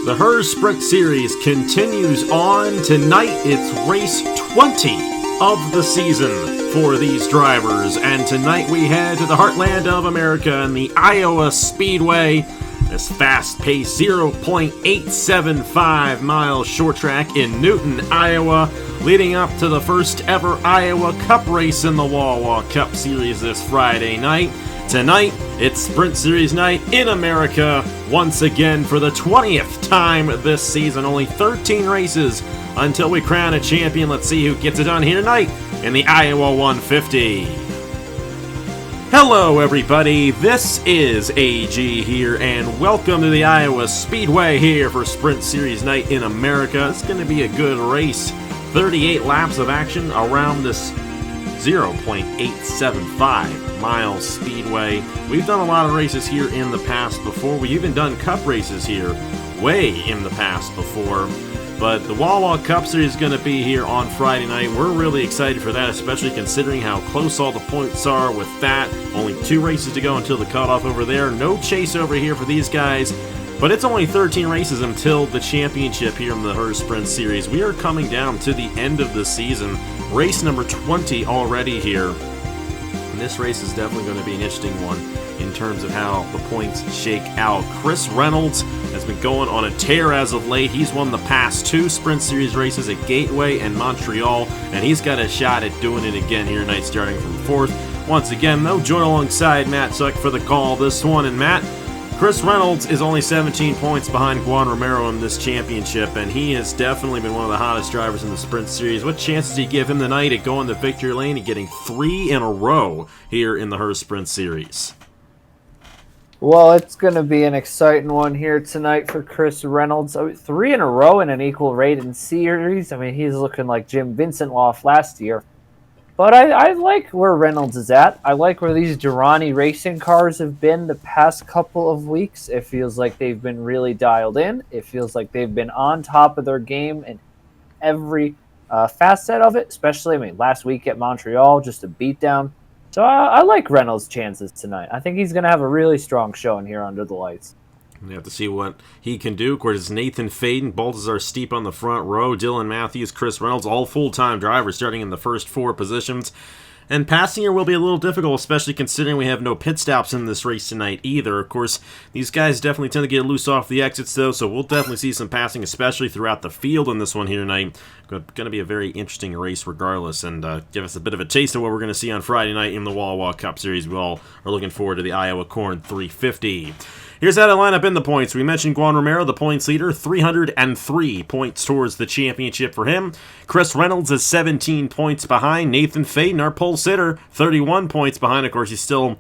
The Herr Sprint Series continues on. Tonight, it's race 20 of the season for these drivers. And tonight we head to the heartland of America in the Iowa Speedway. This fast-paced 0.875 mile short track in Newton, Iowa, leading up to the first ever Iowa Cup race in the Wawa Cup Series this Friday night. Tonight, it's Sprint Series night in America, once again for the 20th time this season. Only 13 races until we crown a champion. Let's see who gets it done here tonight in the Iowa 150. Hello everybody, this is AG here, and welcome to the Iowa Speedway here for Sprint Series night in America. It's going to be a good race. 38 laps of action around this 0.875 mile speedway. We've done a lot of races here in the past before. We've even done cup races here way in the past before. But the Wawa Cup Series is going to be here on Friday night. We're really excited for that, especially considering how close all the points are with that. Only 2 races to go until the cutoff over there. No chase over here for these guys. But it's only 13 races until the championship here in the Herr Sprint Series. We are coming down to the end of the season. Race number 20 already here. And this race is definitely going to be an interesting one in terms of how the points shake out. Chris Reynolds has been going on a tear as of late. He's won the past 2 Sprint Series races at Gateway and Montreal, and he's got a shot at doing it again here tonight, starting from 4th. Once again, though, join alongside Matt Suck for the call this one. And Matt, Chris Reynolds is only 17 points behind Juan Romero in this championship, and he has definitely been one of the hottest drivers in the Sprint Series. What chances do you give him tonight at going to victory lane and getting 3 in a row here in the Herr Sprint Series? Well, it's going to be an exciting one here tonight for Chris Reynolds. 3 in a row in an equal rated series. I mean, he's looking like Jim Vincent off last year. But I like where Reynolds is at. I like where these Durrani racing cars have been the past couple of weeks. It feels like they've been really dialed in. It feels like they've been on top of their game in every facet of it, especially, last week at Montreal, just a beatdown. So I like Reynolds' chances tonight. I think he's going to have a really strong showing here under the lights. We have to see what he can do. Of course, it's Nathan Faden, Baltazar Steep on the front row, Dylan Matthews, Chris Reynolds, all full-time drivers starting in the first 4 positions. And passing here will be a little difficult, especially considering we have no pit stops in this race tonight either. Of course, these guys definitely tend to get loose off the exits, though, so we'll definitely see some passing, especially throughout the field in this one here tonight. Going to be a very interesting race regardless, and give us a bit of a taste of what we're going to see on Friday night in the Wawa Cup Series. We all are looking forward to the Iowa Corn 350. Here's how to line up in the points. We mentioned Juan Romero, the points leader, 303 points towards the championship for him. Chris Reynolds is 17 points behind. Nathan Faden, our pole sitter, 31 points behind. Of course, he's still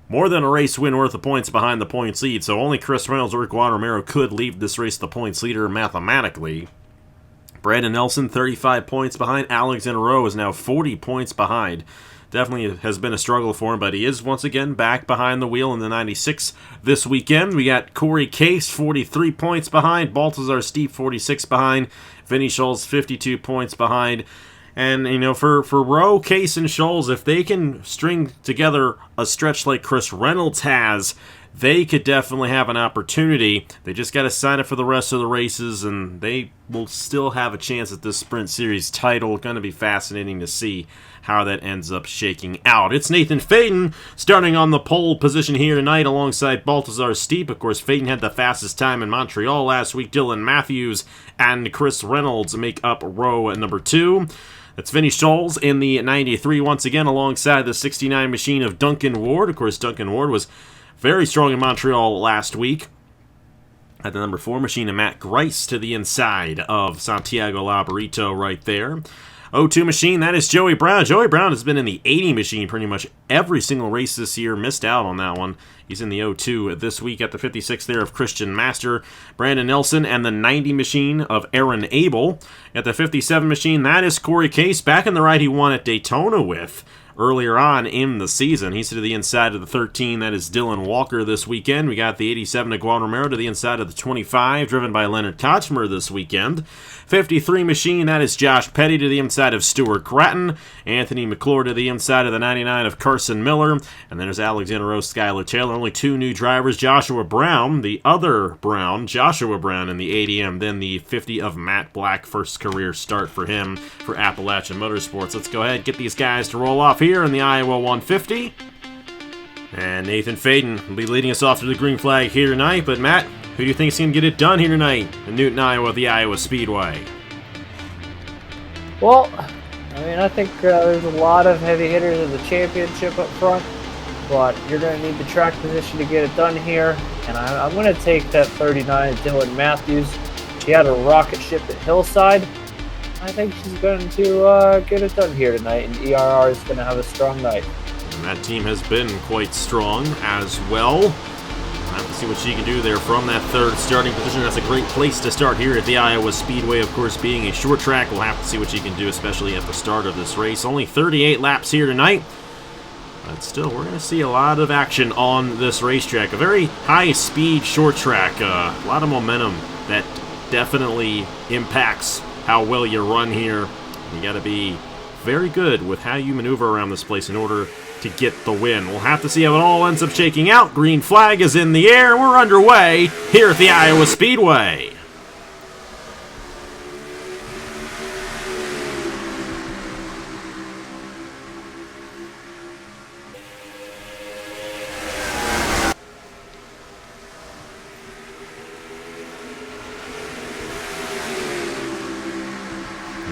more than a race win worth of points behind the points lead, so only Chris Reynolds or Juan Romero could leave this race the points leader mathematically. Brandon Nelson, 35 points behind. Alexander Rowe is now 40 points behind. Definitely has been a struggle for him, but he is once again back behind the wheel in the 96 this weekend. We got Corey Case, 43 points behind. Baltazar Steep, 46 behind. Vinny Scholes, 52 points behind. And, for Rowe, Case, and Scholes, if they can string together a stretch like Chris Reynolds has, they could definitely have an opportunity. They just got to sign up for the rest of the races, and they will still have a chance at this Sprint Series title. Going to be fascinating to see how that ends up shaking out. It's Nathan Faden starting on the pole position here tonight alongside Baltazar Steep. Of course, Faden had the fastest time in Montreal last week. Dylan Matthews and Chris Reynolds make up row number 2. That's Vinny Scholes in the 93 once again alongside the 69 machine of Duncan Ward. Of course, Duncan Ward was very strong in Montreal last week. At the number 4 machine, and Matt Grice to the inside of Santiago Labarito right there. 02 machine, that is Joey Brown. Joey Brown has been in the 80 machine pretty much every single race this year. Missed out on that one. He's in the 02 this week at the 56 there of Christian Master. Brandon Nelson and the 90 machine of Aaron Abel. At the 57 machine, that is Corey Case. Back in the ride he won at Daytona with. earlier on in the season. He's to the inside of the 13. That is Dylan Walker this weekend. We got the 87 of Juan Romero to the inside of the 25, driven by Leonard Kochmer this weekend. 53 machine, that is Josh Petty to the inside of Stuart Gratton. Anthony McClure to the inside of the 99 of Carson Miller. And then there's Alexander Rose, Skylar Taylor. Only two new drivers. Joshua Brown, the other Brown, Joshua Brown in the 80M. Then the 50 of Matt Black, first career start for him for Appalachian Motorsports. Let's go ahead and get these guys to roll off here in the Iowa 150. And Nathan Faden will be leading us off to the green flag here tonight. But Matt, who do you think is going to get it done here tonight in Newton, Iowa, the Iowa Speedway? Well, I mean, I think there's a lot of heavy hitters in the championship up front, but you're going to need the track position to get it done here. And I'm going to take that 39 Dylan Matthews. She had a rocket ship at Hillside. I think she's going to get it done here tonight, and ERR is going to have a strong night. And that team has been quite strong as well. We'll have to see what she can do there from that third starting position. That's a great place to start here at the Iowa Speedway. Of course, being a short track, we'll have to see what she can do, especially at the start of this race. Only 38 laps here tonight. But still, we're going to see a lot of action on this racetrack. A very high-speed short track. A lot of momentum that definitely impacts how well you run here. You got to be very good with how you maneuver around this place in order to get the win. We'll have to see how it all ends up shaking out. Green flag is in the air. We're underway here at the Iowa Speedway.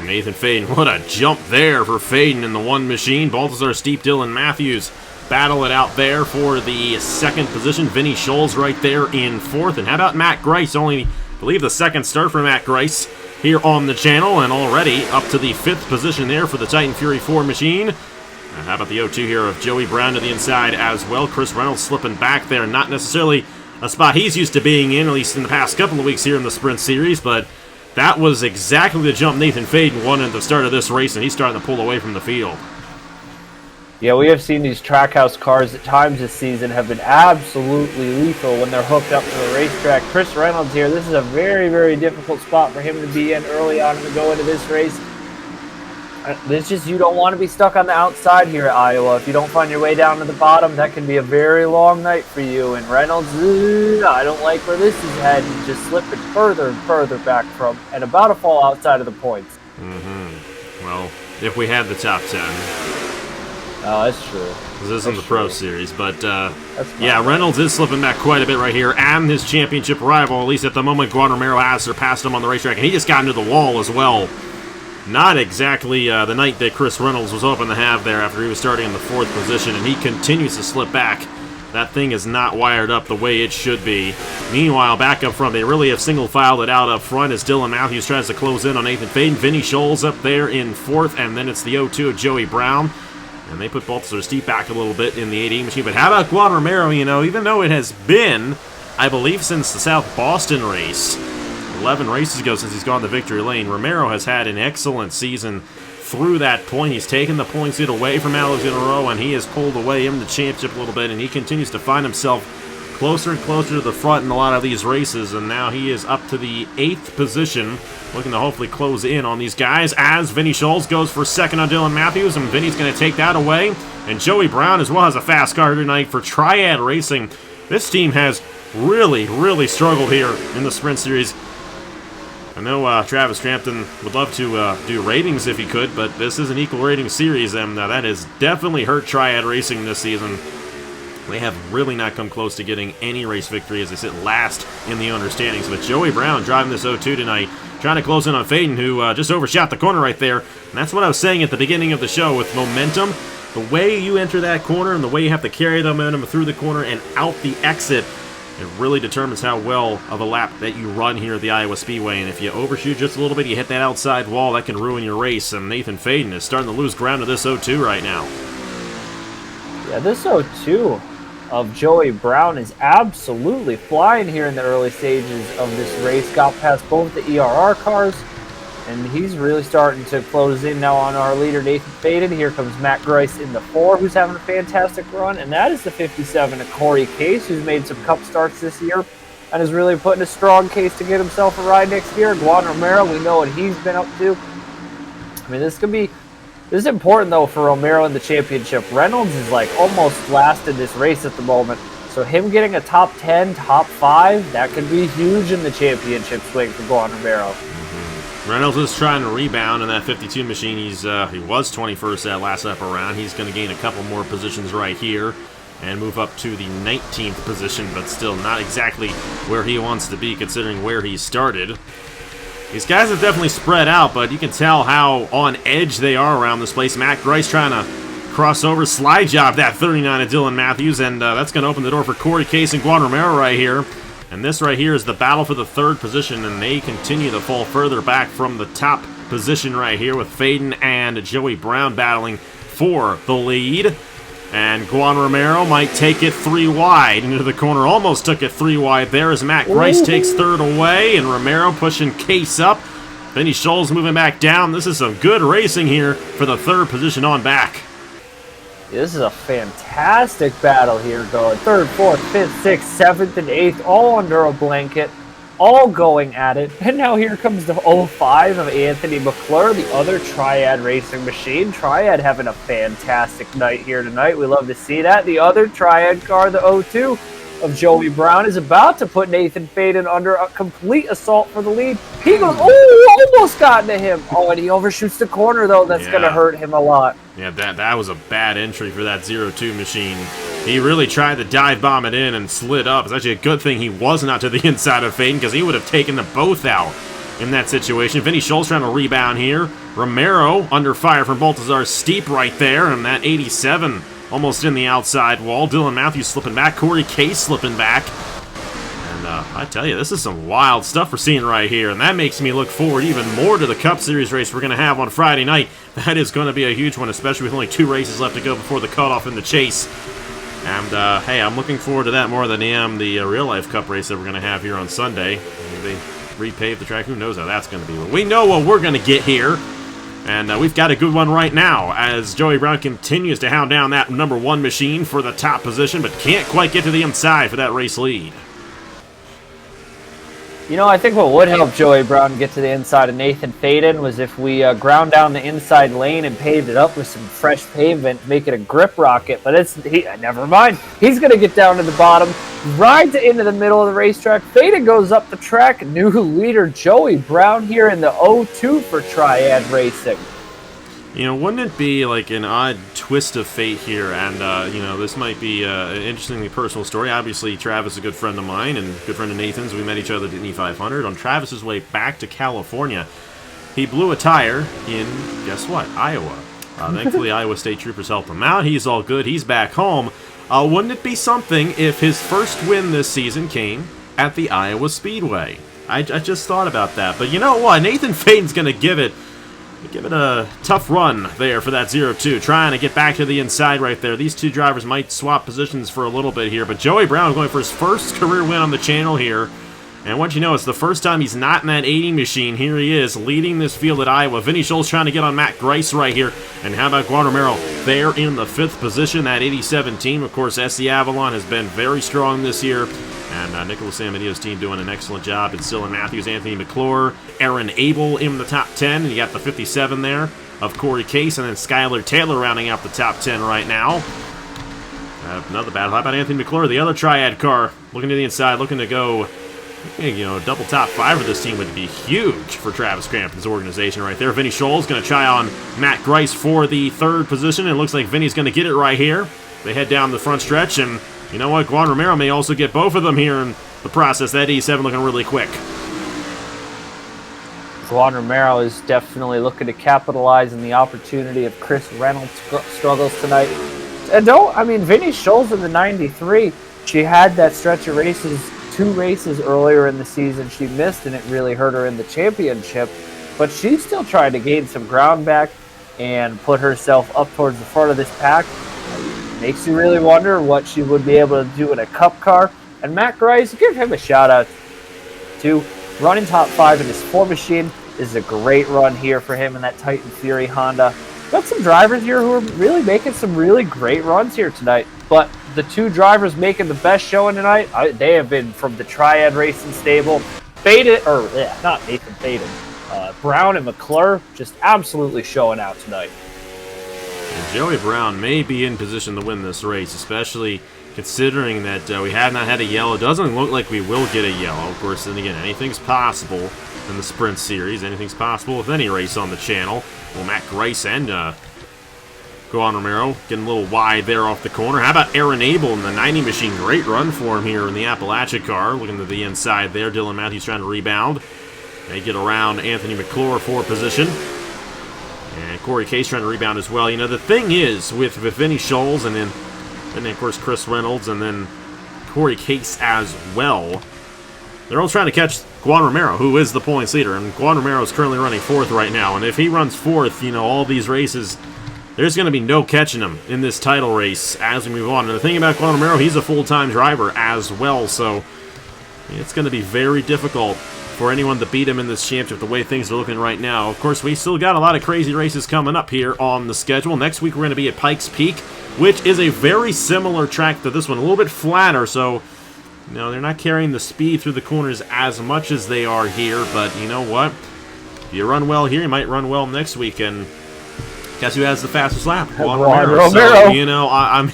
Nathan Faden, what a jump there for Faden in the one machine. Baltazar Steep, Dylan Matthews battle it out there for the second position. Vinny Scholes right there in fourth. And how about Matt Grice? Only, I believe, the second start for Matt Grice here on the channel, and already up to the fifth position there for the Titan Fury 4 machine. And how about the 0-2 here of Joey Brown to the inside as well. Chris Reynolds slipping back there. Not necessarily a spot he's used to being in, at least in the past couple of weeks here in the Sprint Series, but that was exactly the jump Nathan Faden wanted at the start of this race, and he's starting to pull away from the field. Yeah, we have seen these Trackhouse cars at times this season have been absolutely lethal when they're hooked up to the racetrack. Chris Reynolds here, this is a very, very difficult spot for him to be in early on to go into this race. It's just, you don't want to be stuck on the outside here at Iowa. If you don't find your way down to the bottom, that can be a very long night for you. And Reynolds, I don't like where this is heading. Just slipping further and further back from, and about to fall outside of the points. Well, if we had the top 10. Oh, that's true. This isn't the Pro Series, but yeah, Reynolds is slipping back quite a bit right here, and his championship rival, at least at the moment, Juan Romero has surpassed him on the racetrack, and he just got into the wall as well. Not exactly the night that Chris Reynolds was hoping to have there after he was starting in the fourth position, and he continues to slip back. That thing is not wired up the way it should be. Meanwhile, back up front, they really have single-filed it out up front as Dylan Matthews tries to close in on Nathan Faden. Vinny Scholes up there in fourth, and then it's the 0-2 of Joey Brown. And they put Baltazar Steep back a little bit in the 88 machine. But how about Juan Romero, even though it has been, I believe, since the South Boston race, 11 races ago since he's gone to victory lane, Romero has had an excellent season through that point. He's taken the points lead away from Alexander Rowe, and he has pulled away in the championship a little bit, and he continues to find himself closer and closer to the front in a lot of these races, and now he is up to the 8th position, looking to hopefully close in on these guys as Vinny Scholes goes for second on Dylan Matthews, and Vinny's going to take that away. And Joey Brown as well has a fast car tonight for Triad Racing. This team has really, really struggled here in the Sprint Series. I know Travis Trampton would love to do ratings if he could, but this is an equal rating series, and that has definitely hurt Triad Racing this season. They have really not come close to getting any race victory as they sit last in the owner standings. But Joey Brown driving this 0-2 tonight, trying to close in on Faden, who just overshot the corner right there. And that's what I was saying at the beginning of the show with momentum. The way you enter that corner and the way you have to carry the momentum through the corner and out the exit, it really determines how well of a lap that you run here at the Iowa Speedway. And if you overshoot just a little bit, you hit that outside wall, that can ruin your race. And Nathan Faden is starting to lose ground to this 0-2 right now. Yeah, this 0-2 of Joey Brown is absolutely flying here in the early stages of this race. Got past both the ERR cars. And he's really starting to close in now on our leader, Nathan Faden. Here comes Matt Grice in the 4, who's having a fantastic run. And that is the 57 of Corey Case, who's made some cup starts this year and is really putting a strong case to get himself a ride next year. Juan Romero, we know what he's been up to. I mean, this is important, though, for Romero in the championship. Reynolds is, like, almost last in this race at the moment. So him getting a top 10, top 5, that could be huge in the championship swing for Juan Romero. Reynolds is trying to rebound in that 52 machine. He was 21st that last lap around. He's going to gain a couple more positions right here and move up to the 19th position, but still not exactly where he wants to be considering where he started. These guys have definitely spread out, but you can tell how on edge they are around this place. Matt Grice trying to cross over, slide job that 39 of Dylan Matthews, and that's going to open the door for Corey Case and Juan Romero right here. And this right here is the battle for the 3rd position, and they continue to fall further back from the top position right here with Faden and Joey Brown battling for the lead. And Juan Romero might take it 3 wide into the corner. Almost took it 3 wide there as Matt Grice takes 3rd away, and Romero pushing Case up. Vinny Scholl's moving back down. This is some good racing here for the 3rd position on back. This is a fantastic battle here going. 3rd, 4th, 5th, 6th, 7th, and 8th, all under a blanket, all going at it. And now here comes the 05 of Anthony McClure, the other Triad racing machine. Triad having a fantastic night here tonight. We love to see that. The other Triad car, the 02 of Joey Brown, is about to put Nathan Faden under a complete assault for the lead. He goes, almost got into him. Oh, and he overshoots the corner, though. That's going to hurt him a lot. Yeah, that was a bad entry for that 02 machine. He really tried to dive bomb it in and slid up. It's actually a good thing he wasn't out to the inside of Faden because he would have taken them both out in that situation. Vinny Scholl's trying to rebound here. Romero under fire from Baltazar Steep right there, and that 87 almost in the outside wall. Dylan Matthews slipping back. Corey Case slipping back. And I tell you, this is some wild stuff we're seeing right here, and that makes me look forward even more to the Cup Series race we're going to have on Friday night. That is going to be a huge one, especially with only 2 races left to go before the cutoff in the chase. And, hey, I'm looking forward to that more than I am the real-life Cup race that we're going to have here on Sunday. Maybe they repave the track. Who knows how that's going to be. But we know what we're going to get here. And we've got a good one right now as Joey Brown continues to hound down that number 1 machine for the top position, but can't quite get to the inside for that race lead. You know, I think what would help Joey Brown get to the inside of Nathan Faden was if we ground down the inside lane and paved it up with some fresh pavement, make it a grip rocket. But never mind. He's going to get down to the bottom, rides it into the middle of the racetrack. Faden goes up the track. New leader Joey Brown here in the 02 for Triad Racing. You know, wouldn't it be like an odd twist of fate here? And, you know, this might be an interestingly personal story. Obviously, Travis is a good friend of mine and good friend of Nathan's. We met each other at the E500. On Travis's way back to California, he blew a tire in, guess what, Iowa. Thankfully, Iowa State Troopers helped him out. He's all good. He's back home. Wouldn't it be something if his first win this season came at the Iowa Speedway? I just thought about that. But you know what? Nathan Faden's going to give it a tough run there for that 02, trying to get back to the inside right there. These 2 drivers might swap positions for a little bit here, but Joey Brown going for his first career win on the channel here. And what you know, it's the first time he's not in that 80 machine. Here he is, leading this field at Iowa. Vinny Scholl's trying to get on Matt Grice right here. And how about Juan Romero there in the 5th position, that 87 team. Of course, SC Avalon has been very strong this year. And Nicholas Amadio's team doing an excellent job. It's Dylan Matthews, Anthony McClure, Aaron Abel in the top 10. And you got the 57 there of Corey Case, and then Skylar Taylor rounding out the top 10 right now. Another battle. How about Anthony McClure, the other Triad car, looking to the inside, looking to go, you know, double top 5 of this team would be huge for Travis Crampton's organization right there. Vinny Scholl's going to try on Matt Grice for the 3rd position. It looks like Vinny's going to get it right here. They head down the front stretch, and you know what? Juan Romero may also get both of them here in the process. That 87 looking really quick. Juan Romero is definitely looking to capitalize on the opportunity of Chris Reynolds' struggles tonight. And Vinny Scholl's in the 93. She had that stretch of races, 2 races earlier in the season she missed, and it really hurt her in the championship. But she's still trying to gain some ground back and put herself up towards the front of this pack. Makes you really wonder what she would be able to do in a Cup car. And Matt Grice, give him a shout out too. Running top 5 in his 4 machine. This is a great run here for him in that Titan Fury Honda. Got some drivers here who are really making some really great runs here tonight. But the two drivers making the best showing tonight, they have been from the Triad Racing stable. Not Nathan Faden. Brown and McClure just absolutely showing out tonight. And Joey Brown may be in position to win this race, especially considering that we have not had a yellow. It doesn't look like we will get a yellow. Of course, then again, anything's possible in the Sprint Series. Anything's possible with any race on the channel. Well, Matt Grice and Juan Romero getting a little wide there off the corner. How about Aaron Abel in the 90 machine? Great run for him here in the Appalachia car. Looking to the inside there. Dylan Matthews trying to rebound. They get around Anthony McClure for position. And Corey Case trying to rebound as well. You know, the thing is, with Vinny Scholes and then, of course, Chris Reynolds and then Corey Case as well, they're all trying to catch Juan Romero, who is the points leader. And Juan Romero is currently running 4th right now. And if he runs 4th, you know, all these races, there's going to be no catching him in this title race as we move on. And the thing about Juan Romero, he's a full-time driver as well. So it's going to be very difficult for anyone to beat him in this championship the way things are looking right now. Of course, we still got a lot of crazy races coming up here on the schedule. Next week, we're going to be at Pikes Peak, which is a very similar track to this one, a little bit flatter, so you know, they're not carrying the speed through the corners as much as they are here, but you know what? If you run well here, you might run well next week, and guess who has the fastest lap? Juan Romero. So, you know, I'm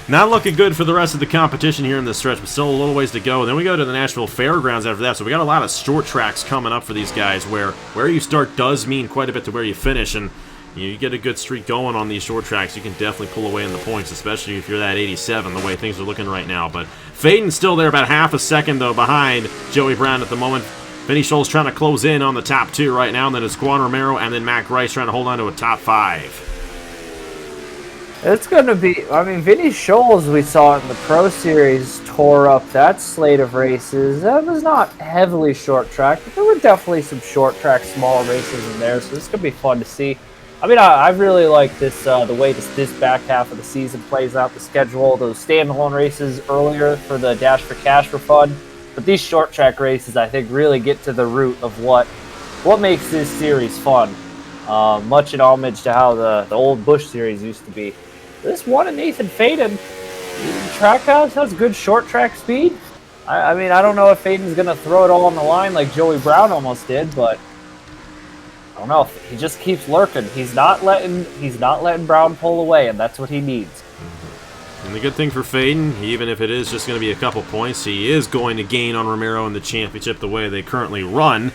not looking good for the rest of the competition here in this stretch, but still a little ways to go. Then we go to the Nashville Fairgrounds after that, so we got a lot of short tracks coming up for these guys where you start does mean quite a bit to where you finish, and you get a good streak going on these short tracks, you can definitely pull away in the points, especially if you're that 87, the way things are looking right now. But Faden's still there about half a second, though, behind Joey Brown at the moment. Vinny Scholes trying to close in on the top 2 right now, and then it's Juan Romero and then Matt Grice trying to hold on to a top 5. It's going to be, I mean, Vinny Scholes, we saw in the Pro Series, tore up that slate of races. That was not heavily short track, but there were definitely some short track, small races in there, so it's going to be fun to see. I mean, I really like this, the way this back half of the season plays out, the schedule, those standalone races earlier for the Dash for Cash were fun, but these short track races, I think, really get to the root of what makes this series fun, much in homage to how the old Busch series used to be. This one in Nathan Faden, Trackhouse has good short track speed. I mean, I don't know if Faden's going to throw it all on the line like Joey Brown almost did, but I don't know. He just keeps lurking. He's not letting Brown pull away, and that's what he needs. And the good thing for Faden, even if it is just going to be a couple points, he is going to gain on Romero in the championship the way they currently run.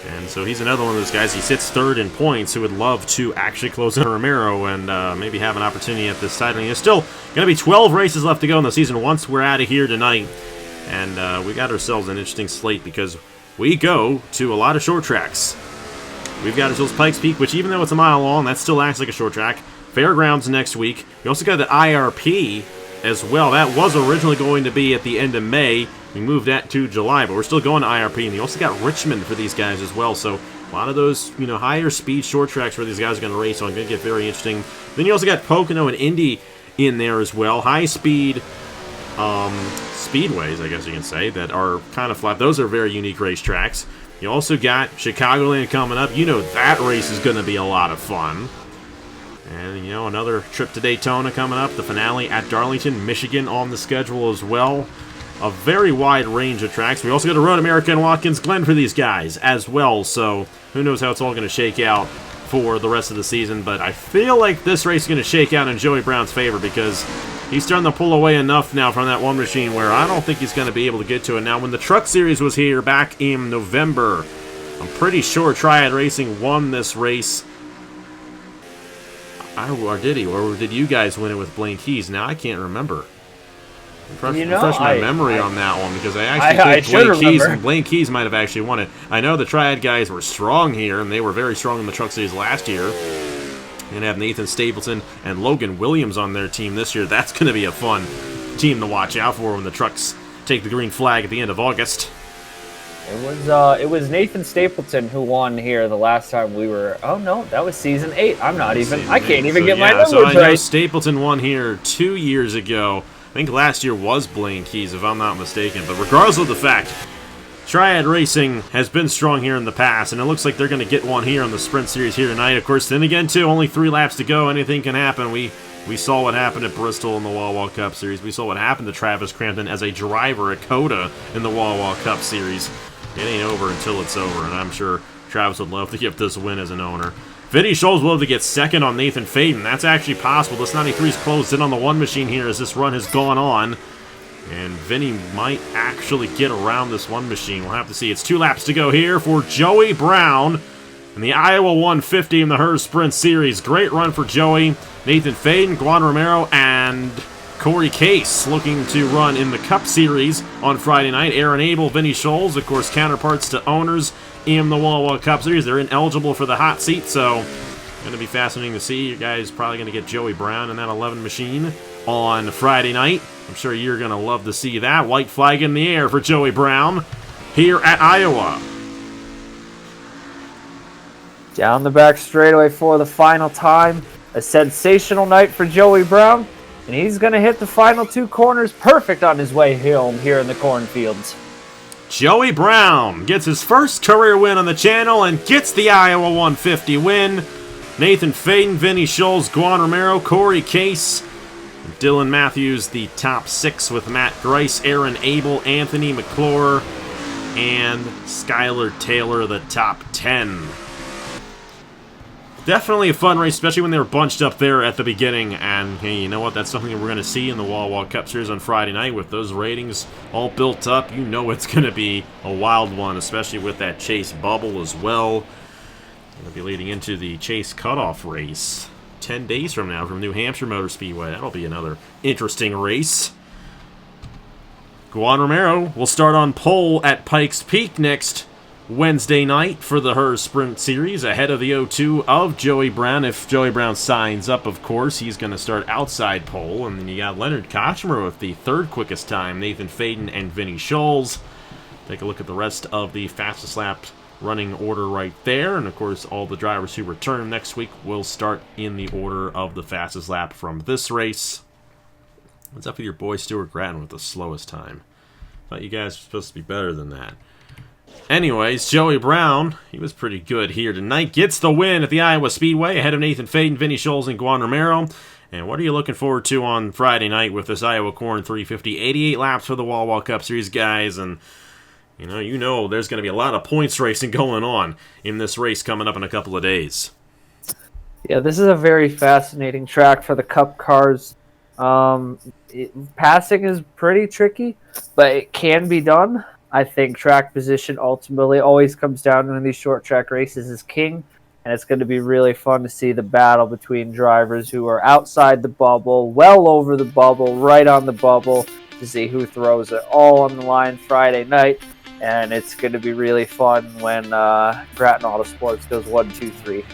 And so he's another one of those guys. He sits 3rd in points who would love to actually close in Romero and maybe have an opportunity at this title. There's still going to be 12 races left to go in the season once we're out of here tonight. And we got ourselves an interesting slate because we go to a lot of short tracks. We've got ourselves Pikes Peak, which even though it's a mile long, that still acts like a short track. Fairgrounds next week. We also got the IRP as well. That was originally going to be at the end of May. We moved that to July, but we're still going to IRP. And you also got Richmond for these guys as well. So a lot of those, you know, higher speed short tracks where these guys are going to race on. Going to get very interesting. Then you also got Pocono and Indy in there as well. High speed speedways, I guess you can say, that are kind of flat. Those are very unique racetracks. You also got Chicagoland coming up. You know that race is going to be a lot of fun. And, you know, another trip to Daytona coming up. The finale at Darlington, Michigan on the schedule as well. A very wide range of tracks. We also got a Road America and Watkins Glen for these guys as well. So who knows how it's all going to shake out for the rest of the season. But I feel like this race is going to shake out in Joey Brown's favor because he's starting to pull away enough now from that one machine where I don't think he's going to be able to get to it. Now, when the Truck Series was here back in November, I'm pretty sure Triad Racing won this race. Or did he? Or did you guys win it with Blaine Keys? Now, I can't remember. Refresh my memory on that one because I actually think Blaine Keys, and Blaine Keys might have actually won it. I know the Triad guys were strong here, and they were very strong in the Truck Series last year. And have Nathan Stapleton and Logan Williams on their team this year. That's going to be a fun team to watch out for when the Trucks take the green flag at the end of August. It was Nathan Stapleton who won here the last time we were. Oh no, that was season 8. I can't even get my numbers right. So I know Stapleton won here 2 years ago. I think last year was Blaine Keys, if I'm not mistaken. But regardless of the fact, Triad Racing has been strong here in the past, and it looks like they're going to get one here on the Sprint Series here tonight. Of course, then again, too, only 3 laps to go. Anything can happen. We saw what happened at Bristol in the Wawa Cup Series. We saw what happened to Travis Crampton as a driver at Coda in the Wawa Cup Series. It ain't over until it's over, and I'm sure Travis would love to get this win as an owner. Vinny Scholes will have to get second on Nathan Faden. That's actually possible. This 93's closed in on the 1 machine here as this run has gone on. And Vinny might actually get around this 1 machine. We'll have to see. It's 2 laps to go here for Joey Brown in the Iowa 150 in the Herr Sprint Series. Great run for Joey. Nathan Faden, Juan Romero, and Corey Case looking to run in the Cup Series on Friday night. Aaron Abel, Vinny Scholes, of course, counterparts to owners in the Wawa Cup Series. They're ineligible for the hot seat, so going to be fascinating to see. You guys probably going to get Joey Brown in that 11 machine on Friday night. I'm sure you're going to love to see that. White flag in the air for Joey Brown here at Iowa. Down the back straightaway for the final time. A sensational night for Joey Brown. And he's going to hit the final 2 corners perfect on his way home here in the cornfields. Joey Brown gets his first career win on the channel and gets the Iowa 150 win. Nathan Faden, Vinny Scholes, Juan Romero, Corey Case, Dylan Matthews, the top 6 with Matt Grice, Aaron Abel, Anthony McClure, and Skylar Taylor, the top 10. Definitely a fun race, especially when they were bunched up there at the beginning. And hey, you know what? That's something we're going to see in the Wawa Cup Series on Friday night with those ratings all built up. You know it's going to be a wild one, especially with that Chase bubble as well. We'll be leading into the Chase cutoff race 10 days from now from New Hampshire Motor Speedway. That'll be another interesting race. Juan Romero will start on pole at Pikes Peak next Wednesday night for the Herr Sprint Series, ahead of the 0-2 of Joey Brown. If Joey Brown signs up, of course, he's going to start outside pole. And then you got Leonard Kochmer with the 3rd quickest time, Nathan Faden and Vinny Scholes. Take a look at the rest of the fastest lap running order right there. And, of course, all the drivers who return next week will start in the order of the fastest lap from this race. What's up with your boy Stuart Gratton with the slowest time? Thought you guys were supposed to be better than that. Anyways, Joey Brown, he was pretty good here tonight. Gets the win at the Iowa Speedway ahead of Nathan Faden, Vinny Scholes, and Juan Romero. And what are you looking forward to on Friday night with this Iowa Corn 350? 88 laps for the Wawa Cup Series, guys. And, you know there's going to be a lot of points racing going on in this race coming up in a couple of days. Yeah, this is a very fascinating track for the Cup cars. Passing is pretty tricky, but it can be done. I think track position ultimately always comes down when these short track races is king, and it's going to be really fun to see the battle between drivers who are outside the bubble, well over the bubble, right on the bubble, to see who throws it all on the line Friday night. And it's going to be really fun when Grattan Autosports goes 1, 2, 3.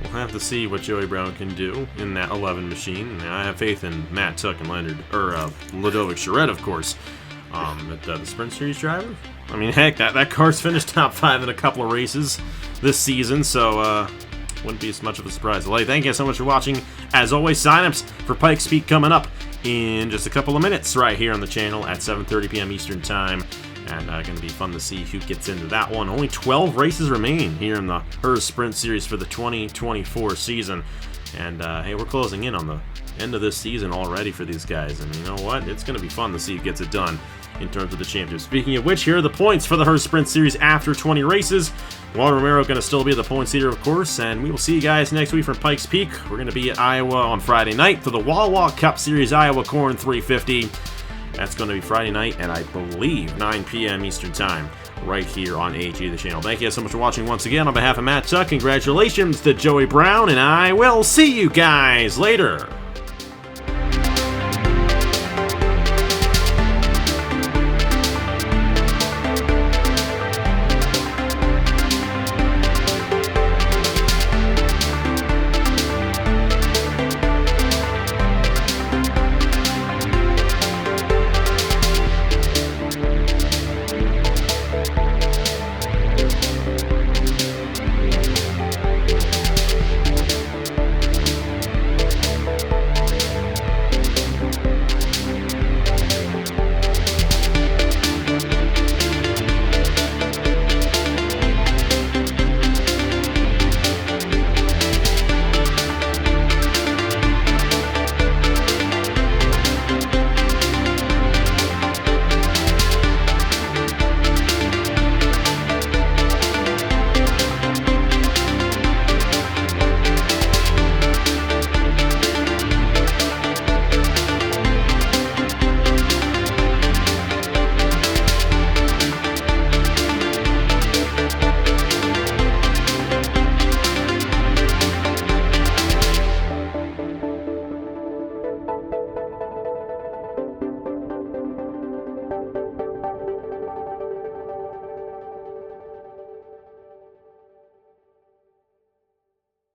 We'll have to see what Joey Brown can do in that 11 machine. I have faith in Matt Tuck and Ludovic Charette, of course. The Sprint Series driver. I mean, heck, that car's finished top 5 in a couple of races this season, so wouldn't be as much of a surprise. Well, hey, thank you so much for watching. As always, signups for Pikes Peak coming up in just a couple of minutes right here on the channel at 7:30 p.m. Eastern Time. And going to be fun to see who gets into that one. Only 12 races remain here in the Herr Sprint Series for the 2024 season. And, hey, we're closing in on the end of this season already for these guys. And you know what? It's going to be fun to see who gets it done in terms of the championship. Speaking of which, here are the points for the Herr Sprint Series after 20 races. Juan Romero going to still be the points leader, of course. And we will see you guys next week from Pikes Peak. We're going to be at Iowa on Friday night for the Wawa Cup Series Iowa Corn 350. That's going to be Friday night at, I believe, 9 p.m. Eastern Time, right here on AG the channel. Thank you so much for watching once again. On behalf of Matt Tuck, congratulations to Joey Brown, and I will see you guys later.